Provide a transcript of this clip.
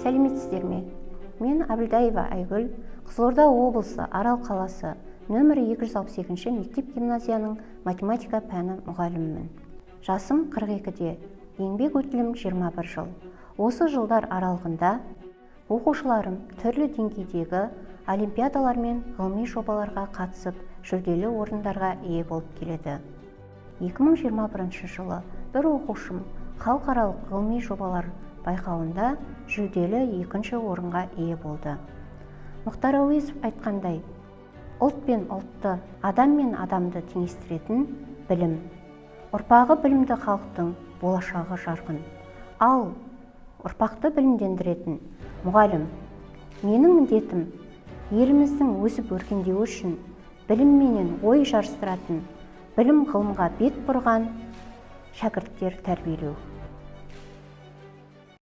Сәлеметсіздер ме? Мен Әбілдаева Айгүл, Қызылорда облысы Арал қаласы нөмірі 262 мектеп-гимназияның математика пәні мұғалімімін. Жасым 42-де, еңбек өтілім 21 жыл. Осы жылдар аралығында оқушыларым түрлі деңгейдегі олимпиадалар мен ғылыми жобаларға қатысып, жүлделі орындарға ие болып келеді. 2021 жылы бір оқушым халықаралық ғылыми жобалар байқауында жүлделі 2-ші орынға ие болды. Мұхтар Әуезов айтқандай, ұлт пен ұлтты, адам мен адамды теңестіретін білім. Ұрпағы білімді халықтың болашағы жарқын. Ал ұрпақты білімдендіретін мұғалім. Менің міндетім еліміздің өсіп өркендеуі үшін білімменен ой жарыстыратын, білім ғылымға бет бұрған шәкірттер тәрбиелеу.